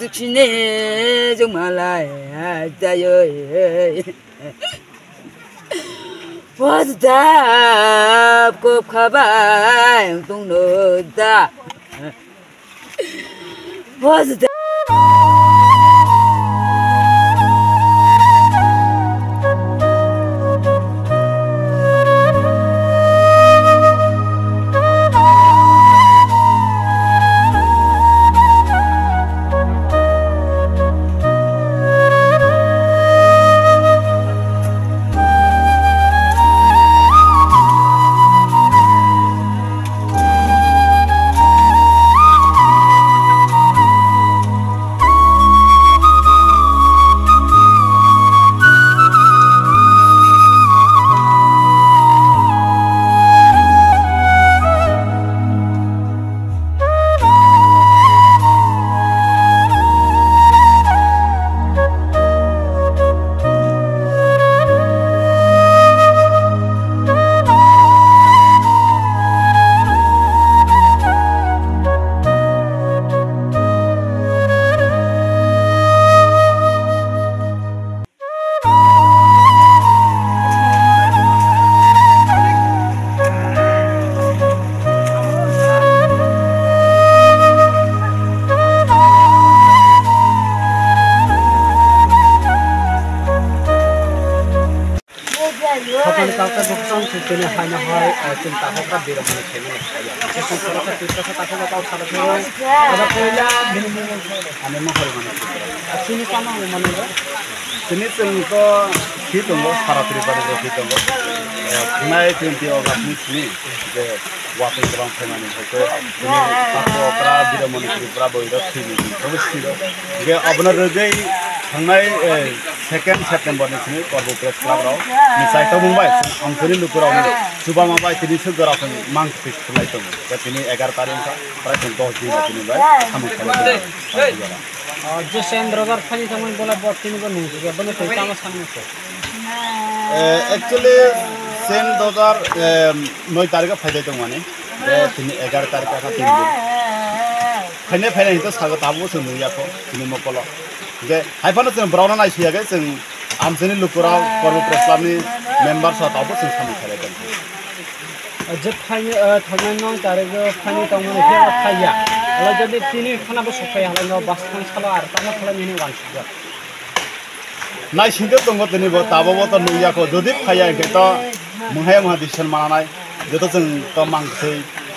दुखिने जोंमालाय जायो वाजदाब को खाबाय दंनो दा वाजदाब Kapan kau buksan sini hanya hari cinta kita biru mana sini. Jadi kalau kita tak tahu salah satu ada punya minimum ane mau hari mana. Sini sama mana? Sini tunggu hitunggo saratri pada hitunggo. Naik nanti orang sini je waktu orang pemain itu. Ini satu orang biru mana berapa itu sini. Terus sini. Dia abang rejai Hangai 2 September ni sini Korbo Press Club rau. Misai tu Mumbai, angkuri lukurau ni. Subah Mumbai tini sudah orang mang fix mulai tu. Jadi ni 11 tarik ka, perasaan 10 दिन tini Mumbai, kamu kalau. जो सेंद्रोगर खाली समय बोला बहुत तीन को नहीं किया बने कोई काम सामने से Actually sen 2009 तारीख का फायदे तो माने. Tini 11 तारीख का 3 दिन. फायदे itu sahaja tahu sendiri aku tini mau kalau. Jadi, hai pada sen brown na isi aja sen amseni lukurau Korbo Press Club ni member saat apa sen kami kerjakan. जब खाने थोड़ा नौ तारीख को खाने तो मैंने क्या खाया kalau jadi sini खाना बस supaya kalau bas kan kalau ada tanah kalau ini wajar Nai sini tunggu tini buat tahu buat nuya ko jadi kaya kita menghayam hadisen mana nai jadi sen tomang se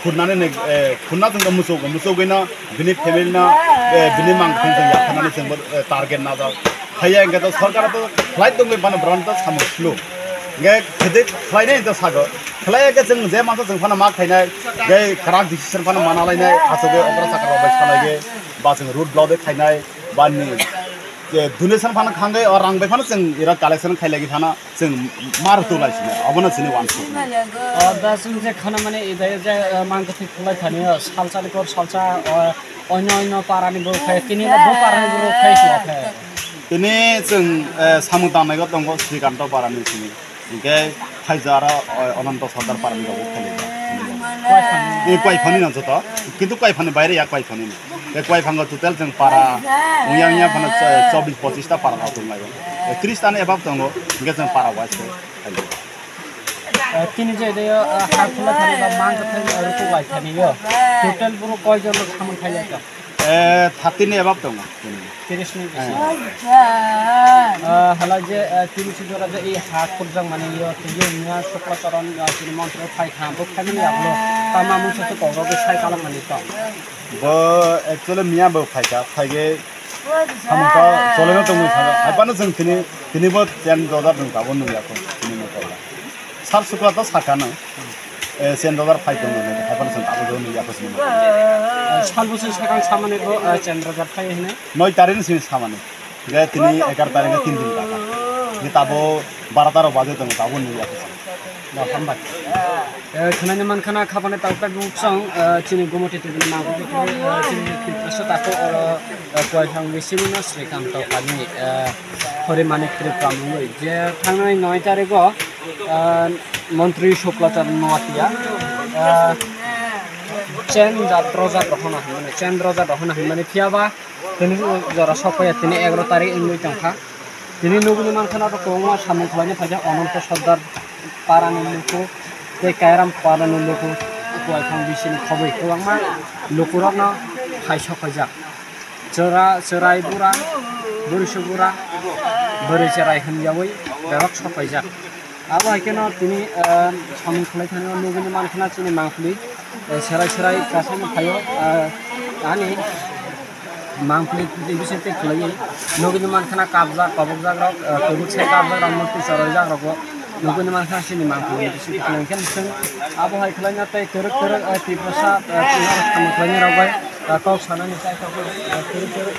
kunna ni kunna tunggu musuh gina bini family na bini mang tunggu ya kunna ni sen buat target na jauh kaya kita सरकार तो flight tunggu mana brown tu sama slow Gaya kedik flight ni itu sahaja Flight ke jeng jeng masa jeng fana mak kaya gaya kerak decision fana mana lain ni asal gaya orang sakar orang fana gaya bahasa root block dek kaya bani donation fana khangai orang be fana jeng ira collection kaya lagi fana jeng mar tu lagi sini abona sini one shot बस उनसे खाना मैंने इधर जे मांग के फुलाई खाने salsa लेकर सालसा अन्य पारानी बुर खाए किन्हीं ना दो पारानी बुर खाए सुबह खाए ini jeng samutan naik tu tunggu Srikanto parani sini gaya Haizara Ananta Sadar parani kau kaya ini kuai fani nanti tu kintu kuai fani bayar ya kuai fani ni kuai fani tu total jeng para uyangnya fana 24-25 ta para tu lagi Kristan ebab tunggu gaya jeng para wise किन्हीं जे इधर हाथ फुला खाने का मांग के रुको Y खाने यो टोटल बुरो कोई जो लोग खाना खाया क्या 30 ni ebab tunggu 30 ni हला जे 30 जो राजा ये हाथ फुलजंग माने यो तो ये निया शुक्ला चरण किन्हीं मंत्र खाई खां बुक खाने में आप लोग तमाम उनसे तो कौरो के खाई कालम माने तो वो actually मियाँ बुक खाई का खाई के हम का सोलह में तंगु खाया apa nih jeng kini buat yang $1 dong kau nunggu aku kini mau kau sar suka tuh sakana $100 fight dong nih apa nih jeng aku dong nunggu aku sini साल बस सेकंड सामने को चंद्रगढ़ खाई है ना 9 तारीख ni sini सामने gaya tini 11 तारीख के 3 दिन का ini tabo 12 taruh baju dong kau nunggu aku sini dah hambat खाना ने मन खाना खाने ताऊ का गुप्संग चीनी गुमटी तो बिना गुप्त चीनी किस्सा ताको और कोई हम विशिनी ना श्रीकांत पानी हरे मानिक त्रिपुरा में जे थाना 9 तारीख को मंत्री शुक्लाचार्य नवातिया চেন দ্রজা রহনা মানে চেন দ্রজা রহনা মানে ফিয়াবা তিনি জরা সপায়া তিনি 11 তারিখ ইংলি টাকা তিনি নগুনি মানখানা তো কোমা সামনে খাইনে ফাজা অনন্ত সর্দার পারানি লোকো তে কায়রাম পারানি লোকো কয়খান বিশিনি খবই কোয়াংমা লোকরনা ফাই সপাইজা চরাই বুরা বরিশগুরা বরি চেরাই হনজাবই বেবাক সপাইজা আবো হাইকেনো তিনি সামনে খাই থানে নগুনি মানখানা চিনি মাংফলি সেরাই কাছে ফাইও আনি মাংফলি বিষয়তে খুলাই নগুনি মানখানা কাবজা কবক জাগ্রা কবুক সে কাবজা রামমূর্তি চরাই জাগ্রা নগুনি মানখানা চিনি মাংফলি বিষয় খুলাইকেন जों আবহাওয়া খুলাইনাতে তেরক তীব্রসা সামনে খুলাইনি রাবাই কাউ সানানি চাই কাউ তেরক তেরক